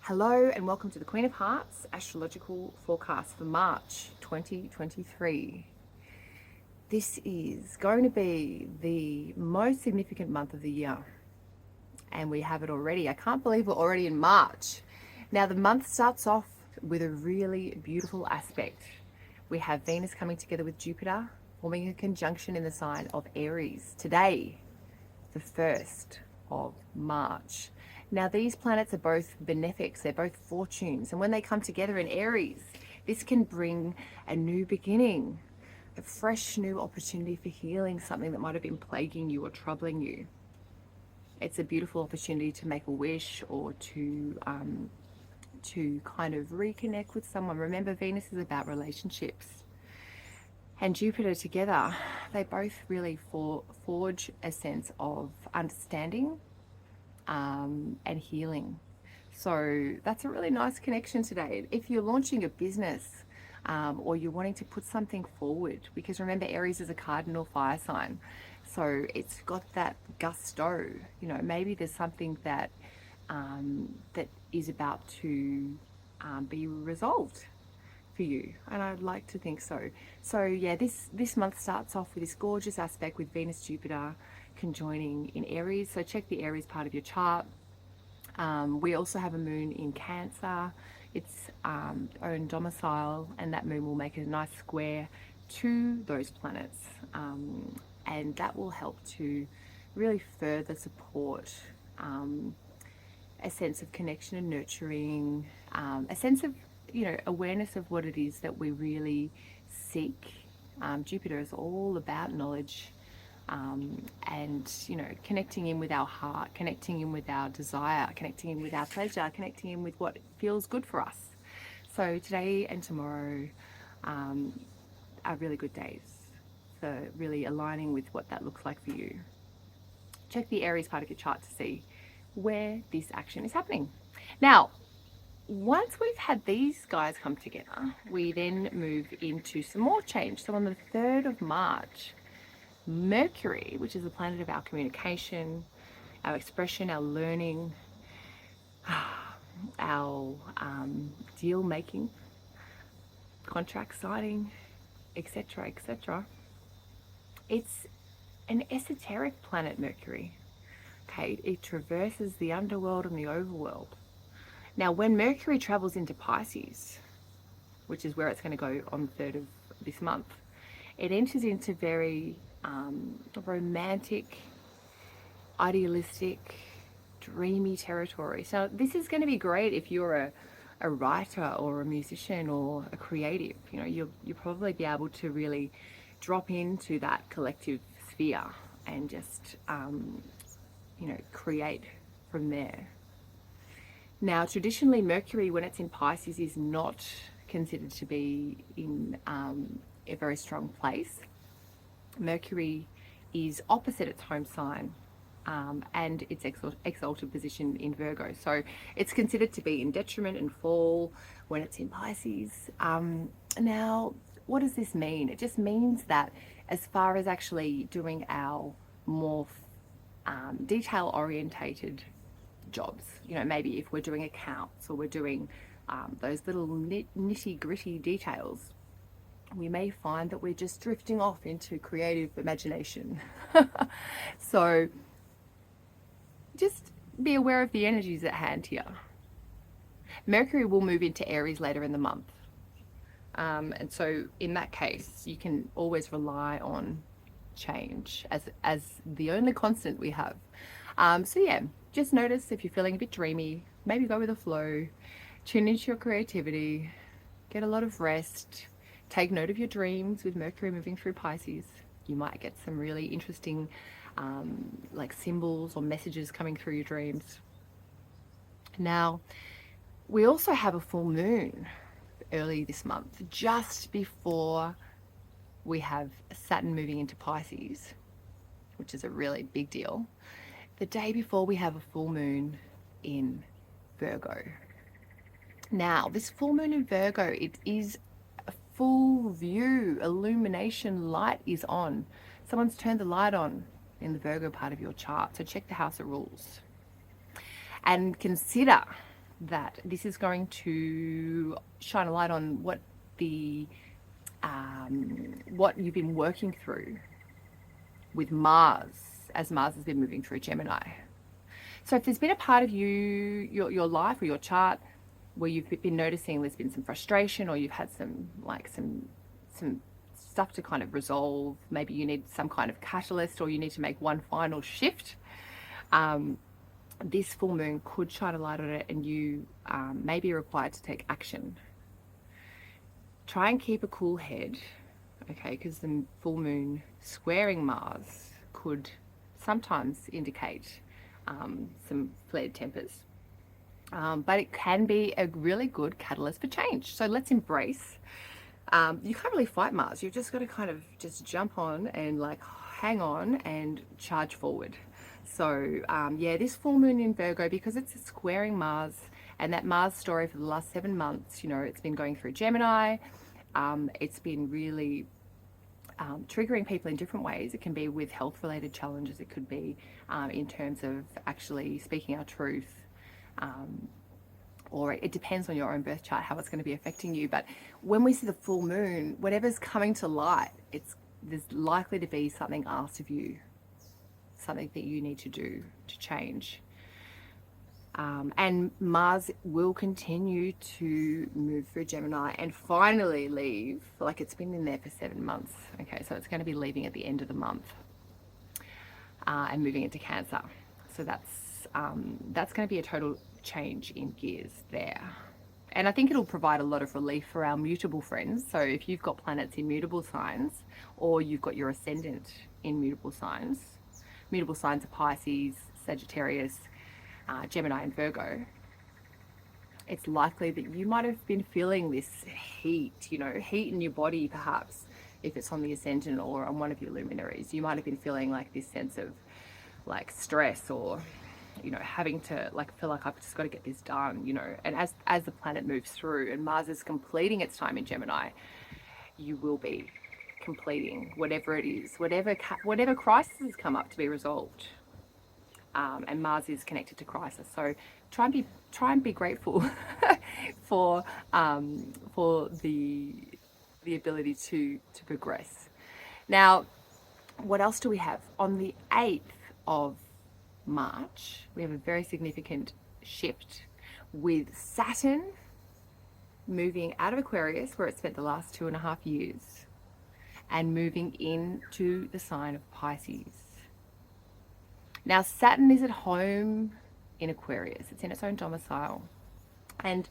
Hello and welcome to the Queen of Hearts astrological forecast for March 2023. This is going to be the most significant month of the year, and we have it already. I can't believe we're already in March. Now, the month starts off with a really beautiful aspect. We have Venus coming together with Jupiter, forming a conjunction in the sign of Aries today, the 1st of March. Now, these planets are both benefics, they're both fortunes, and when they come together in Aries, this can bring a new beginning, a fresh new opportunity for healing something that might have been plaguing you or troubling you. It's a beautiful opportunity to make a wish or to kind of reconnect with someone. Remember, Venus is about relationships. And Jupiter together, they both really forge a sense of understanding and healing. So that's a really nice connection today. If you're launching a business or you're wanting to put something forward, because remember, Aries is a cardinal fire sign. So it's got that gusto, maybe there's something that that is about to be resolved for you, and I'd like to think so. So yeah, this month starts off with this gorgeous aspect with Venus Jupiter conjoining in Aries. So check the Aries part of your chart. We also have a moon in Cancer, its own domicile, and that moon will make a nice square to those planets, and that will help to really further support a sense of connection and nurturing, a sense of awareness of what it is that we really seek. Jupiter is all about knowledge, and connecting in with our heart, connecting in with our desire, connecting in with our pleasure, connecting in with what feels good for us. So today and tomorrow are really good days for really aligning with what that looks like for you. Check the Aries part of your chart to see where this action is happening. Now, once we've had these guys come together, we then move into some more change. So on the 3rd of March, Mercury, which is the planet of our communication, our expression, our learning, our deal making, contract signing, etc., etc. It's an esoteric planet, Mercury. Okay, it traverses the underworld and the overworld. Now, when Mercury travels into Pisces, which is where it's going to go on the 3rd of this month, it enters into very romantic, idealistic, dreamy territory. So this is going to be great if you're a writer or a musician or a creative. You'll probably be able to really drop into that collective sphere and just create from there. Now, traditionally, Mercury, when it's in Pisces, is not considered to be in a very strong place. Mercury is opposite its home sign and its exalted position in Virgo. So it's considered to be in detriment and fall when it's in Pisces. Now, what does this mean? It just means that as far as actually doing our more detail-orientated jobs, maybe if we're doing accounts or we're doing those little nitty-gritty details, we may find that we're just drifting off into creative imagination. So just be aware of the energies at hand here. Mercury will move into Aries later in the month. And so in that case, you can always rely on change as the only constant we have. So yeah, just notice if you're feeling a bit dreamy, maybe go with the flow, tune into your creativity, get a lot of rest. Take note of your dreams with Mercury moving through Pisces. You might get some really interesting like symbols or messages coming through your dreams. Now, we also have a full moon early this month, just before we have Saturn moving into Pisces, which is a really big deal. The day before we have a full moon in Virgo. Now, this full moon in Virgo, it is full view, illumination, light is on. Someone's turned the light on in the Virgo part of your chart. So check the house of rules and consider that this is going to shine a light on what the what you've been working through with Mars, as Mars has been moving through Gemini. So if there's been a part of you, your life or your chart, where you've been noticing there's been some frustration, or you've had some stuff to kind of resolve, maybe you need some kind of catalyst, or you need to make one final shift, this full moon could shine a light on it, and you may be required to take action. Try and keep a cool head, okay, because the full moon squaring Mars could sometimes indicate some flared tempers. But it can be a really good catalyst for change. So let's embrace. You can't really fight Mars. You've just got to kind of just jump on and like hang on and charge forward. So yeah, this full moon in Virgo, because it's squaring Mars, and that Mars story for the last 7 months, you know, it's been going through Gemini. It's been really triggering people in different ways. It can be with health related challenges. It could be in terms of actually speaking our truth. Or it depends on your own birth chart how it's going to be affecting you. But when we see the full moon, whatever's coming to light, there's likely to be something asked of you, something that you need to do to change. And Mars will continue to move through Gemini and finally leave, like it's been in there for 7 months. Okay, so it's going to be leaving at the end of the month and moving into Cancer. So that's going to be a total change in gears there. And I think it'll provide a lot of relief for our mutable friends. So if you've got planets in mutable signs, or you've got your ascendant in mutable signs are Pisces, Sagittarius, Gemini and Virgo, it's likely that you might have been feeling this heat, you know, heat in your body perhaps, if it's on the ascendant or on one of your luminaries. You might have been feeling like this sense of like stress, or you know, having to like feel like I've just got to get this done, you know. And as the planet moves through and Mars is completing its time in Gemini, you will be completing whatever it is, whatever crises come up to be resolved. And Mars is connected to crisis, so try and be grateful for the ability to progress. Now, what else do we have on the 8th of March? We have a very significant shift with Saturn moving out of Aquarius, where it spent the last 2.5 years, and moving into the sign of Pisces. Now, Saturn is at home in Aquarius. It's in its own domicile. And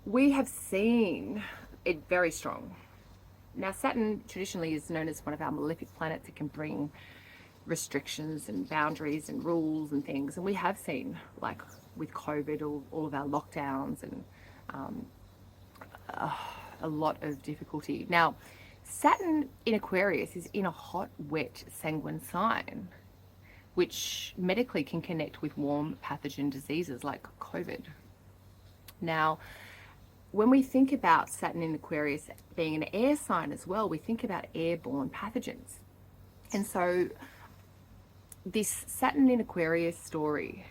we have seen it very strong. Now, Saturn traditionally is known as one of our malefic planets. It can bring restrictions and boundaries and rules and things. And we have seen, like with COVID, all of our lockdowns and a lot of difficulty. Now, Saturn in Aquarius is in a hot, wet, sanguine sign, which medically can connect with warm pathogen diseases like COVID. Now, when we think about Saturn in Aquarius being an air sign as well, we think about airborne pathogens. And so this Saturn in Aquarius story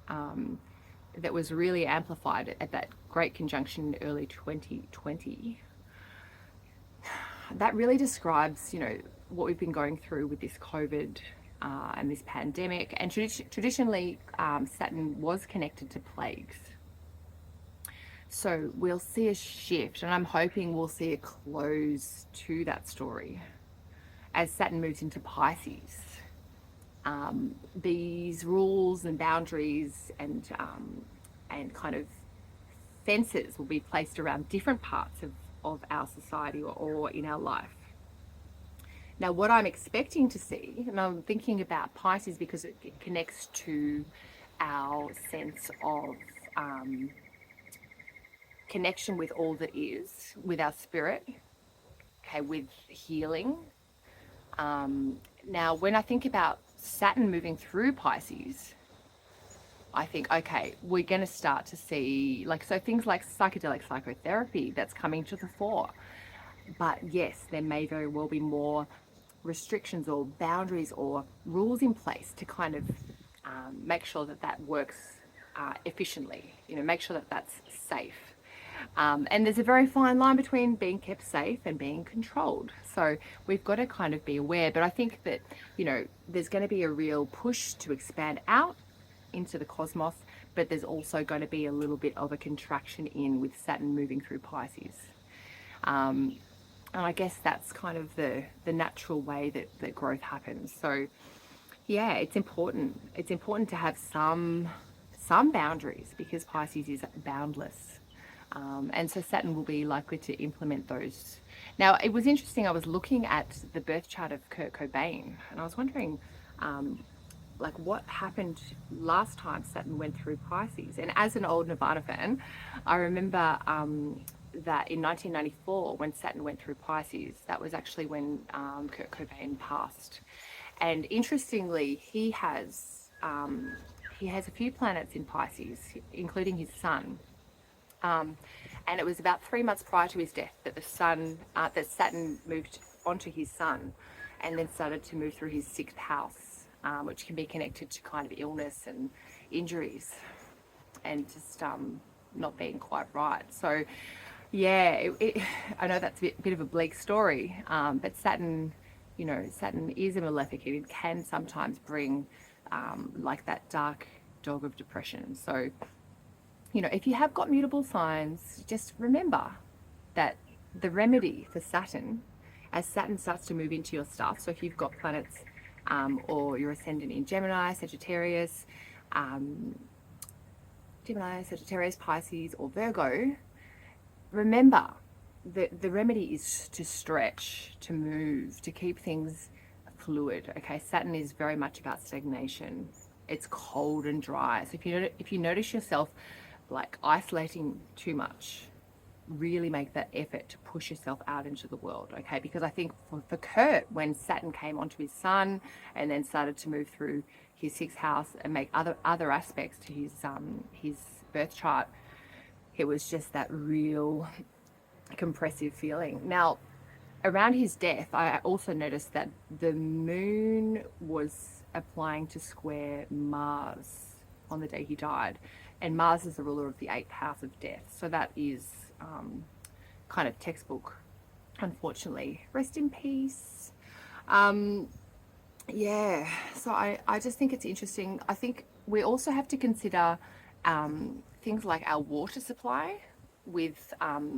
that was really amplified at that great conjunction in early 2020, that really describes, you know, what we've been going through with this COVID and this pandemic. And traditionally, Saturn was connected to plagues. So we'll see a shift, and I'm hoping we'll see a close to that story as Saturn moves into Pisces. These rules and boundaries and kind of fences will be placed around different parts of our society or in our life. Now, what I'm expecting to see, and I'm thinking about Pisces because it connects to our sense of connection with all that is, with our spirit, okay, with healing. Now, when I think about Saturn moving through Pisces, I think, okay, we're going to start to see, like, so things like psychedelic psychotherapy that's coming to the fore. But yes, there may very well be more restrictions or boundaries or rules in place to kind of make sure that that works efficiently. Make sure that that's safe. And there's a very fine line between being kept safe and being controlled. So we've got to kind of be aware. But I think that, there's going to be a real push to expand out into the cosmos, but there's also going to be a little bit of a contraction in with Saturn moving through Pisces. And I guess that's kind of the natural way that growth happens. So yeah, it's important. It's important to have some boundaries, because Pisces is boundless. And so Saturn will be likely to implement those. Now, it was interesting. I was looking at the birth chart of Kurt Cobain, and I was wondering, like, what happened last time Saturn went through Pisces. And as an old Nirvana fan, I remember that in 1994, when Saturn went through Pisces, that was actually when Kurt Cobain passed. And interestingly, he has a few planets in Pisces, including his sun. And it was about 3 months prior to his death that that Saturn moved onto his sun, and then started to move through his 6th house, which can be connected to kind of illness and injuries, and just not being quite right. So, yeah, I know that's a bit of a bleak story, but Saturn, Saturn is a malefic. It can sometimes bring like that dark dog of depression. So, if you have got mutable signs, just remember that the remedy for Saturn, as Saturn starts to move into your stuff, so if you've got planets or your ascendant in Gemini, Sagittarius, Pisces, or Virgo, remember that the remedy is to stretch, to move, to keep things fluid. Okay, Saturn is very much about stagnation. It's cold and dry. So if you notice yourself like isolating too much, really make that effort to push yourself out into the world. Okay, because I think for Kurt, when Saturn came onto his sun and then started to move through his 6th house and make other aspects to his birth chart, it was just that real compressive feeling. Now, around his death, I also noticed that the moon was applying to square Mars on the day he died. And Mars is the ruler of the 8th house of death. So that is kind of textbook, unfortunately. Rest in peace. Yeah, so I just think it's interesting. I think we also have to consider things like our water supply with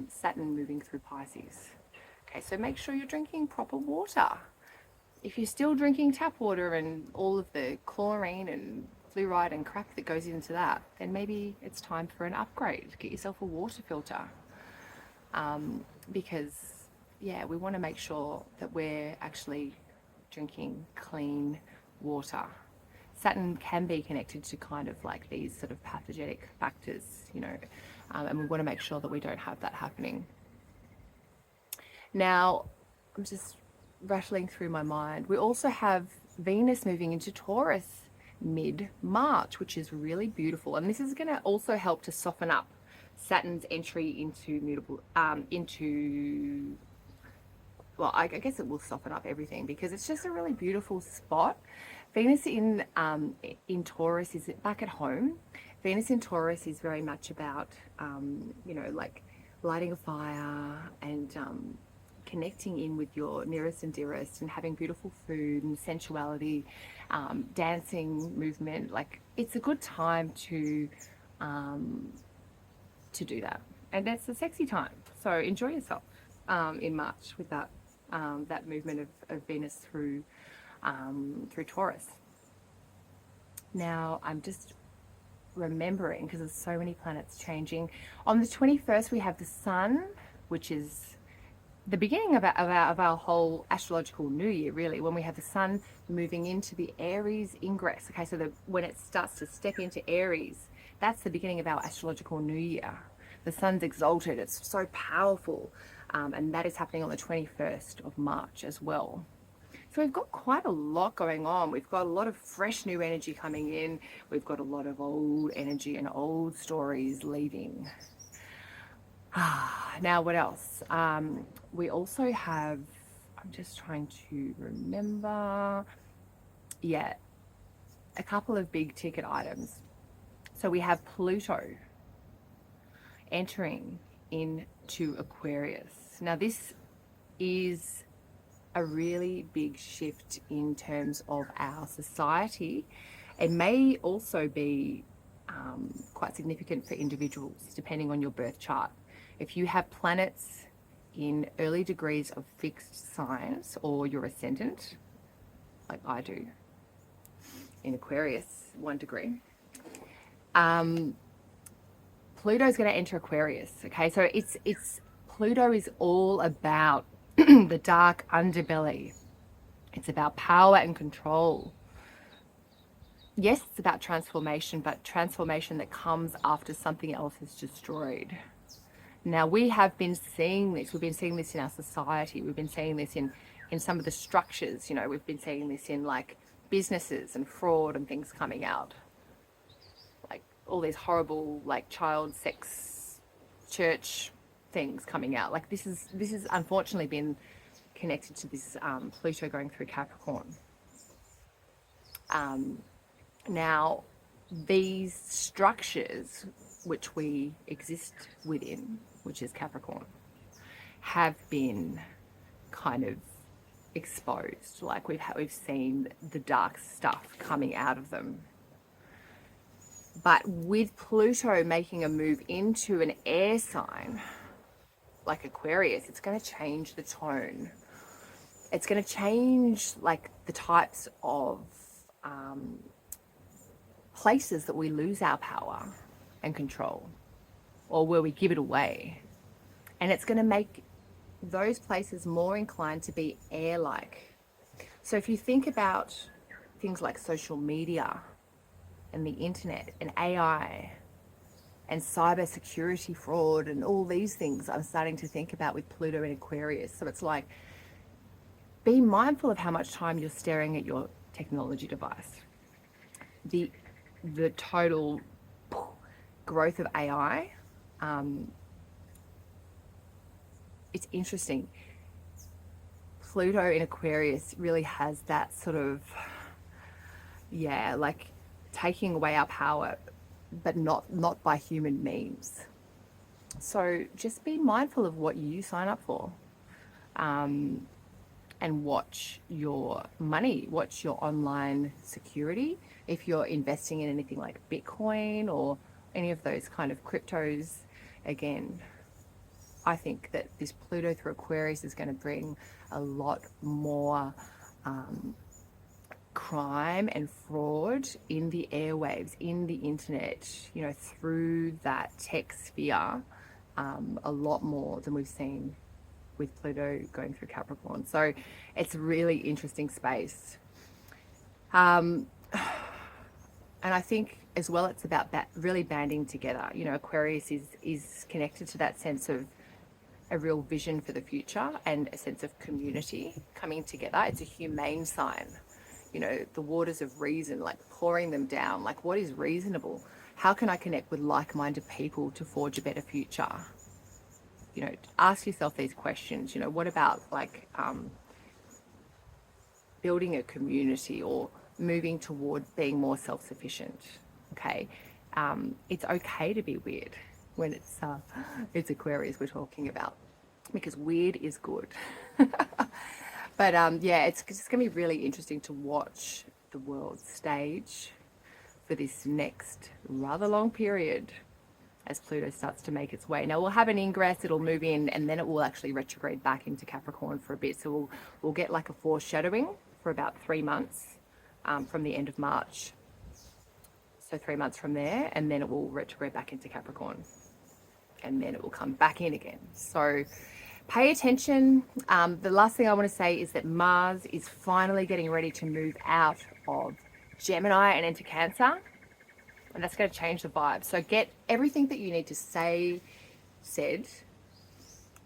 Saturn moving through Pisces. Okay, so make sure you're drinking proper water. If you're still drinking tap water and all of the chlorine and fluoride and crap that goes into that, then maybe it's time for an upgrade. Get yourself a water filter. Because, yeah, we want to make sure that we're actually drinking clean water. Saturn can be connected to kind of like these sort of pathogenic factors, and we want to make sure that we don't have that happening. Now, I'm just rattling through my mind. We also have Venus moving into Taurus mid-March, which is really beautiful. And this is going to also help to soften up Saturn's entry into well, I guess it will soften up everything, because it's just a really beautiful spot. Venus in Taurus is back at home. Venus in Taurus is very much about, like lighting a fire and connecting in with your nearest and dearest, and having beautiful food and sensuality, dancing, movement. Like, it's a good time to do that, and it's a sexy time. So enjoy yourself in March with that movement of Venus through Taurus. Now, I'm just remembering, because there's so many planets changing. On the 21st, we have the Sun, which is the beginning of our whole astrological new year, really, when we have the Sun moving into the Aries ingress. Okay, so when it starts to step into Aries, that's the beginning of our astrological new year. The Sun's exalted, it's so powerful, and that is happening on the 21st of March as well. So we've got quite a lot going on. We've got a lot of fresh new energy coming in. We've got a lot of old energy and old stories leaving. Now, what else? We also have, I'm just trying to remember, yeah, a couple of big ticket items. So we have Pluto entering into Aquarius. Now this is a really big shift in terms of our society. It may also be quite significant for individuals depending on your birth chart. If you have planets in early degrees of fixed signs or your ascendant, like I do in Aquarius, 1 degree, Pluto's going to enter Aquarius. Okay, so it's Pluto is all about the dark underbelly. It's about power and control. Yes, it's about transformation, but transformation that comes after something else is destroyed. Now, we have been seeing this. We've been seeing this in our society. We've been seeing this in some of the structures. You know, we've been seeing this in like businesses and fraud and things coming out. Like all these horrible like child sex church things coming out. Like this is unfortunately been connected to this Pluto going through Capricorn. Now, these structures which we exist within, which is Capricorn, have been kind of exposed. Like we've seen the dark stuff coming out of them. But with Pluto making a move into an air sign like Aquarius, it's going to change the tone. It's going to change like the types of places that we lose our power and control, or where we give it away. And it's going to make those places more inclined to be air-like. So if you think about things like social media and the internet and AI and cyber security fraud and all these things, I'm starting to think about with Pluto in Aquarius. So it's like, be mindful of how much time you're staring at your technology device. The total growth of AI, it's interesting. Pluto in Aquarius really has that sort of, like taking away our power, but not by human means. So just be mindful of what you sign up for. And watch your money, watch your online security. If you're investing in anything like Bitcoin or any of those kind of cryptos, again, I think that this Pluto through Aquarius is going to bring a lot more crime and fraud in the airwaves, in the internet, you know, through that tech sphere, a lot more than we've seen with Pluto going through Capricorn. So it's a really interesting space. And I think as well, it's about that really banding together. You know, Aquarius is connected to that sense of a real vision for the future and a sense of community coming together. It's a humane sign. You know, the waters of reason, like pouring them down, like what is reasonable? How can I connect with like-minded people to forge a better future? You know, ask yourself these questions. You know, what about like building a community or moving toward being more self-sufficient? Okay, it's okay to be weird when it's Aquarius we're talking about, because weird is good. But it's just gonna be really interesting to watch the world stage for this next rather long period as Pluto starts to make its way. Now we'll have an ingress, it'll move in, and then it will actually retrograde back into Capricorn for a bit. So we'll get like a foreshadowing for about 3 months from the end of March. So 3 months from there, and then it will retrograde back into Capricorn. And then it will come back in again. So pay attention. The last thing I want to say is that Mars is finally getting ready to move out of Gemini and into Cancer. And that's going to change the vibe. So get everything that you need to say said,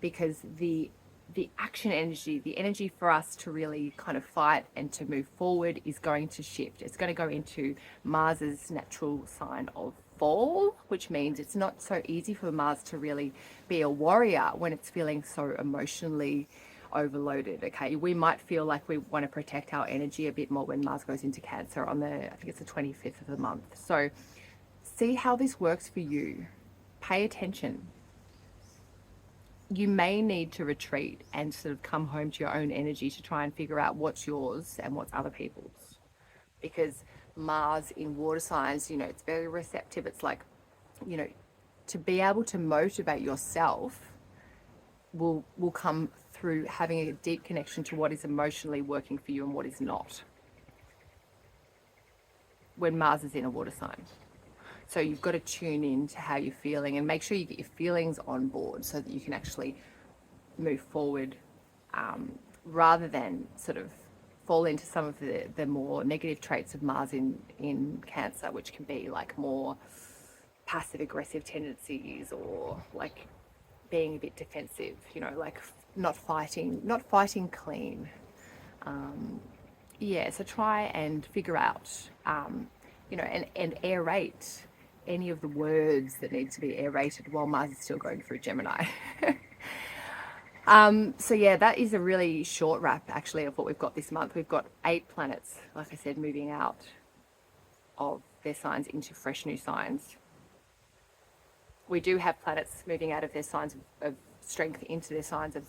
because the action energy, the energy for us to really kind of fight and to move forward is going to shift. It's going to go into Mars's natural sign of fall, which means it's not so easy for Mars to really be a warrior when it's feeling so emotionally overloaded. Okay, we might feel like we want to protect our energy a bit more when Mars goes into Cancer on I think it's the 25th of the month. So see how this works for you. Pay attention. You may need to retreat and sort of come home to your own energy to try and figure out what's yours and what's other people's. Because Mars in water signs, it's very receptive. It's like, to be able to motivate yourself will come through having a deep connection to what is emotionally working for you and what is not, when Mars is in a water sign. So you've got to tune in to how you're feeling and make sure you get your feelings on board so that you can actually move forward, rather than sort of fall into some of the more negative traits of Mars in Cancer, which can be like more passive aggressive tendencies, or like being a bit defensive, like not fighting clean. So try and figure out, and aerate any of the words that need to be aerated while Mars is still going through Gemini. That is a really short wrap actually of what we've got this month. We've got 8 planets, like I said, moving out of their signs into fresh new signs. We do have planets moving out of their signs of strength into their signs of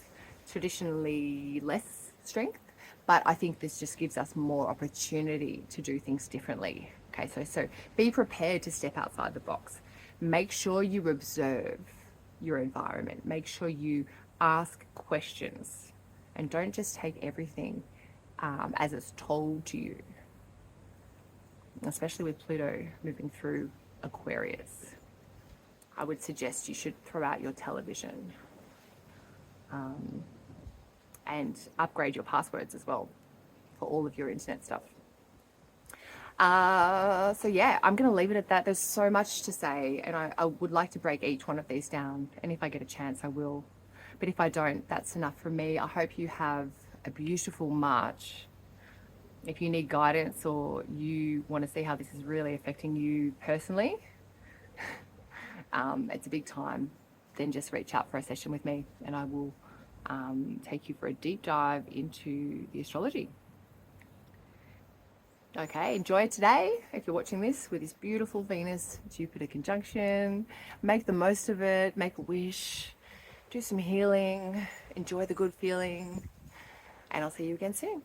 traditionally less strength, but I think this just gives us more opportunity to do things differently. Okay, so be prepared to step outside the box. Make sure you observe your environment. Make sure you ask questions, and don't just take everything as it's told to you, especially with Pluto moving through Aquarius. I would suggest you should throw out your television, and upgrade your passwords as well for all of your internet stuff. I'm going to leave it at that. There's so much to say, and I would like to break each one of these down, and if I get a chance I will, but if I don't, that's enough for me. I hope you have a beautiful March. If you need guidance or you want to see how this is really affecting you personally, it's a big time, then just reach out for a session with me and I will take you for a deep dive into the astrology. Okay, enjoy it today if you're watching this with this beautiful Venus-Jupiter conjunction. Make the most of it, make a wish, do some healing, enjoy the good feeling, and I'll see you again soon.